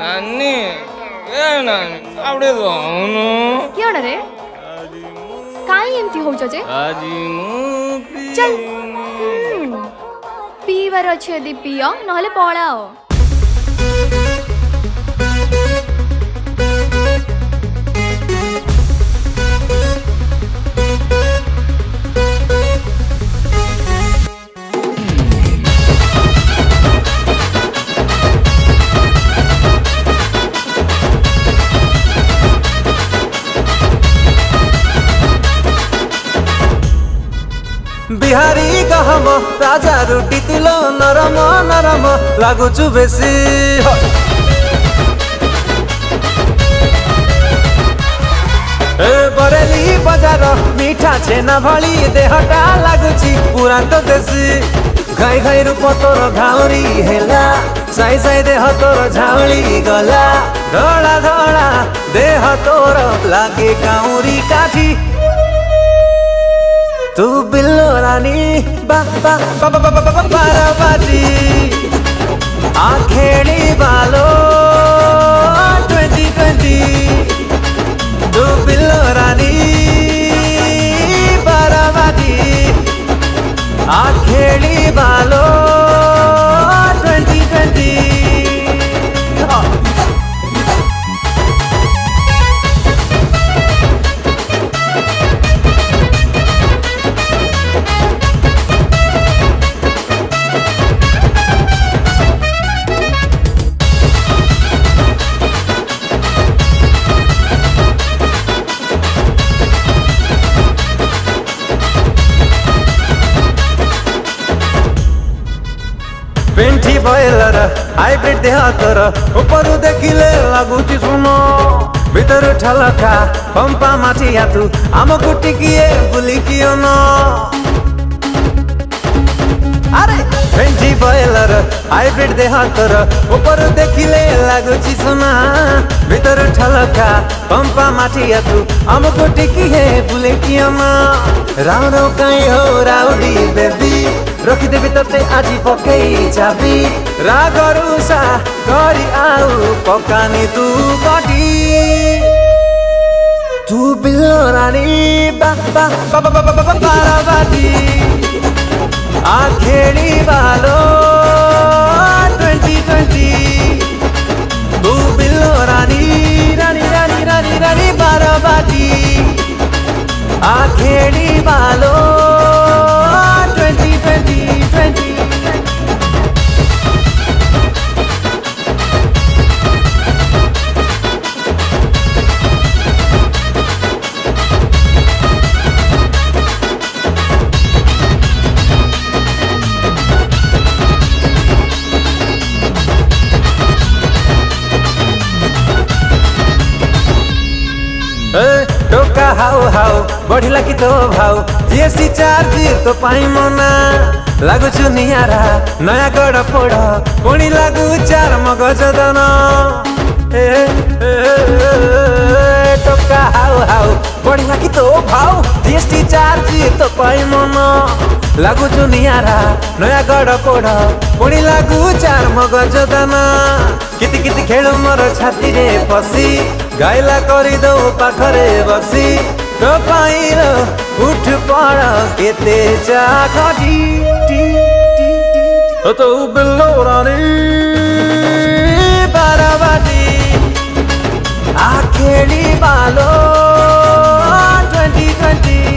ନାନୀ ଏ ନାନୀ ଆଉ ଟିକେ ଦଉନୁ କିଅଣ ରେ କାଇଁ ଏମିତି ହଉଛ ଯେ ଆଜି ମୁଁ ଚଲ ପିଇବାର ଅଛି ଯଦି ପିଅ ନହେଲେ ପଳାଅ बिहारी कहम राजा रुटी तुलो नरम नरम लागुचु बेसी ए बरेली बजार मीठा छेना भली देहटा लागुची पूरा तो देसी घाई घाई रूप तोर घाउरी हेला साई साई देह तोर झाउली गला धड़ा धड़ा देह तोर लागे काउरी काठी तू बिल्लो रानी बा बा बा बा बा बा बा बाराबाजी आखेड़ी बालो 2020 तू बिल्लो रानी बाराबाजी आखेड़ी बालो 2020 पेंठी बयलर हाइब्रिड देह तोर ऊपर देखिले लागुची सुनो भीतर ठलका पंपा माठिया तू आमको टिकिए बुली कियो न अरे पेंठी बयलर हाइब्रिड देह तोर ऊपर देखिले लागुची सुना भीतर ठलका पंपा माठिया तू आमको टिकिए बुली कियो न राव राव काई हो राउडी बेबी रखिदेवी तते आजी पकई चाबी रागरुसा करी आउ पकानी तू काटी तू बिल्लो रानी बा बा बा बा बा बा बा बाराबाजी आखेड़ी बालो 2020 तू बिल्लो रानी रानी रानी रानी रानी बाराबाजी आखेड़ी बालो 2020 टोका हाउ हाउ बढ़िला कि तो भाउ जीएसटी चार्ज तो पाई मना लागुछु नियारा नया गड़ पड़ पुणी लागु चार मगज दन टोका हाउ हाउ बढ़िला कि तो भाउ जीएसटी चार्ज तो पाई मना लागुछु नियारा नया गड़ पड़ पुणी लागु चार मगज दन किति किति खेल मोर छाती रे पसी गाइला करी दो पाखरे बसी तो पाइर उठ पड़ केते चाखी तो बिल्लो रानी बाराबाजी आखेड़ी बालो 2020